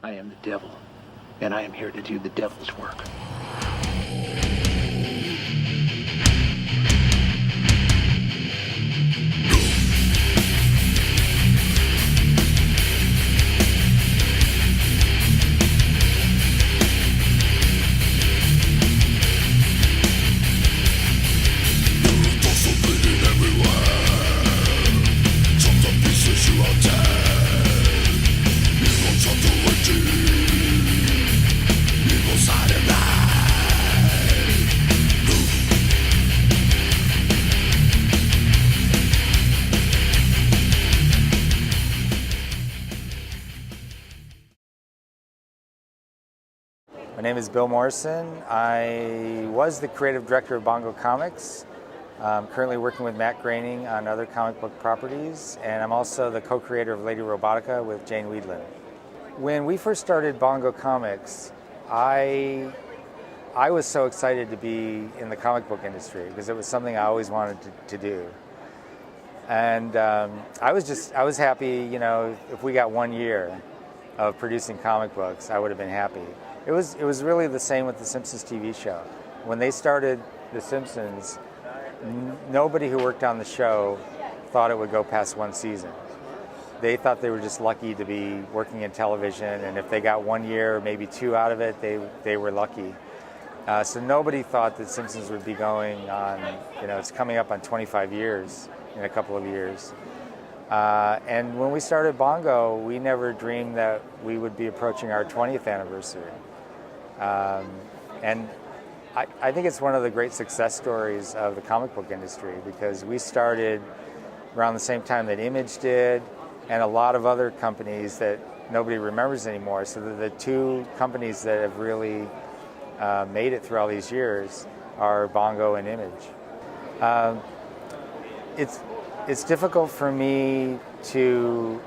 I am the devil, and I am here to do the devil's work. My name is Bill Morrison. I was the creative director of Bongo Comics. I'm currently working with Matt Groening on other comic book properties, and I'm also the co-creator of Lady Robotica with Jane Weedland. When we first started Bongo Comics, I was so excited to be in the comic book industry because it was something I always wanted to do. And I was happy, you know, if we got 1 year of producing comic books, I would have been happy. It was really the same with the Simpsons TV show. When they started The Simpsons, nobody who worked on the show thought it would go past one season. They thought they were just lucky to be working in television, and if they got 1 year, maybe two out of it, they were lucky. So nobody thought that Simpsons would be going on, you know, it's coming up on 25 years in a couple of years. And when we started Bongo, we never dreamed that we would be approaching our 20th anniversary. And I think it's one of the great success stories of the comic book industry because we started around the same time that Image did and a lot of other companies that nobody remembers anymore. So the two companies that have really made it through all these years are Bongo and Image. It's difficult for me to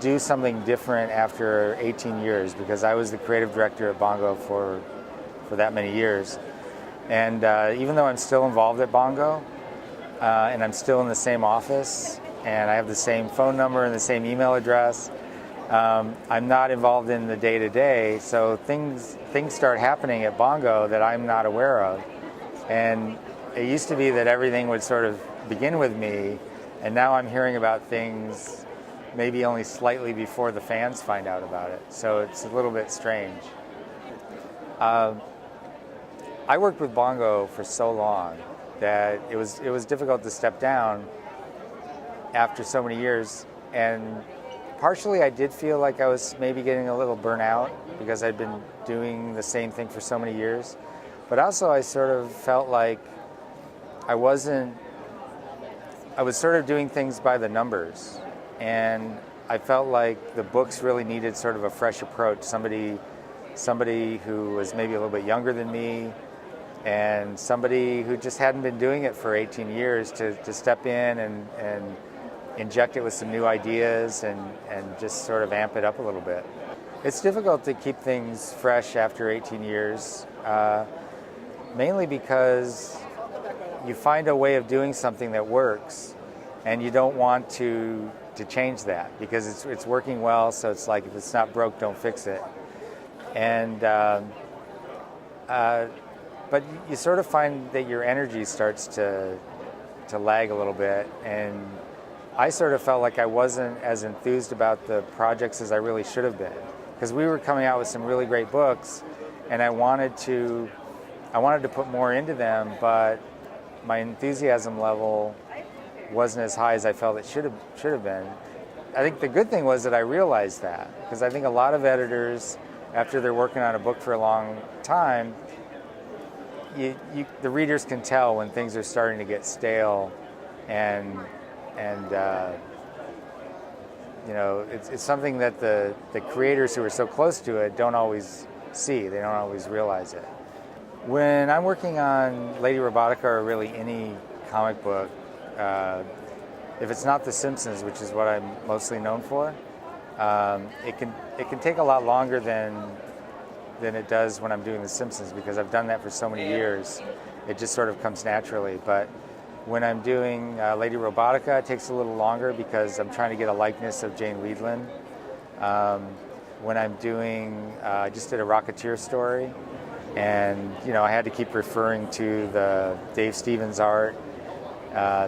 do something different after 18 years because I was the creative director at Bongo for that many years. And even though I'm still involved at Bongo and I'm still in the same office and I have the same phone number and the same email address, I'm not involved in the day-to-day, so things start happening at Bongo that I'm not aware of. And it used to be that everything would sort of begin with me, and now I'm hearing about things maybe only slightly before the fans find out about it. So it's a little bit strange. I worked with Bongo for so long that it was difficult to step down after so many years, and partially I did feel like I was maybe getting a little burnout because I'd been doing the same thing for so many years. But also I sort of felt like I was sort of doing things by the numbers, and I felt like the books really needed sort of a fresh approach, somebody who was maybe a little bit younger than me, and somebody who just hadn't been doing it for 18 years to step in and inject it with some new ideas and just sort of amp it up a little bit. It's difficult to keep things fresh after 18 years, mainly because you find a way of doing something that works, and you don't want to change that because it's working well. So it's like if it's not broke, don't fix it. And but you sort of find that your energy starts to lag a little bit, and I sort of felt like I wasn't as enthused about the projects as I really should have been because we were coming out with some really great books, and I wanted to put more into them, but my enthusiasm level wasn't as high as I felt it should have been. I think the good thing was that I realized that because I think a lot of editors, after they're working on a book for a long time, the readers can tell when things are starting to get stale, and you know, it's something that the creators who are so close to it don't always see. They don't always realize it. When I'm working on Lady Robotica or really any comic book, if it's not The Simpsons, which is what I'm mostly known for, it can take a lot longer than it does when I'm doing The Simpsons because I've done that for so many years. It just sort of comes naturally. But when I'm doing Lady Robotica, it takes a little longer because I'm trying to get a likeness of Jane Weedland. when I'm doing, I just did a Rocketeer story, and I had to keep referring to the Dave Stevens art,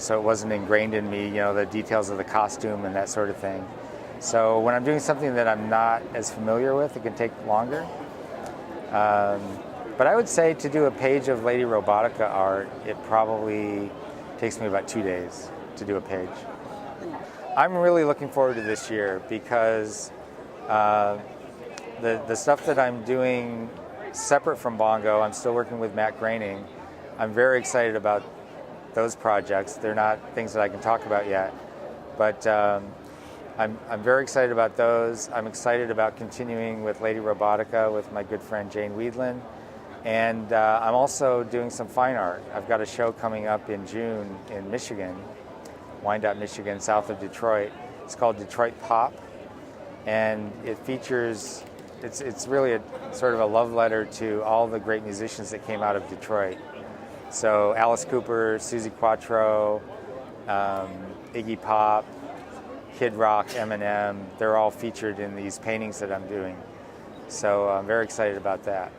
so it wasn't ingrained in me, the details of the costume and that sort of thing. So when I'm doing something that I'm not as familiar with, it can take longer. But I would say to do a page of Lady Robotica art, it probably takes me about 2 days to do a page. I'm really looking forward to this year because the stuff that I'm doing separate from Bongo, I'm still working with Matt Groening. I'm very excited about those projects. They're not things that I can talk about yet, but I'm very excited about those. I'm excited about continuing with Lady Robotica with my good friend Jane Weedland. And I'm also doing some fine art. I've got a show coming up in June in Michigan, Wyandotte, Michigan, south of Detroit. It's called Detroit Pop, and it features, it's really a sort of a love letter to all the great musicians that came out of Detroit. So Alice Cooper, Suzi Quatro, Iggy Pop, Kid Rock, Eminem, they're all featured in these paintings that I'm doing. So I'm very excited about that.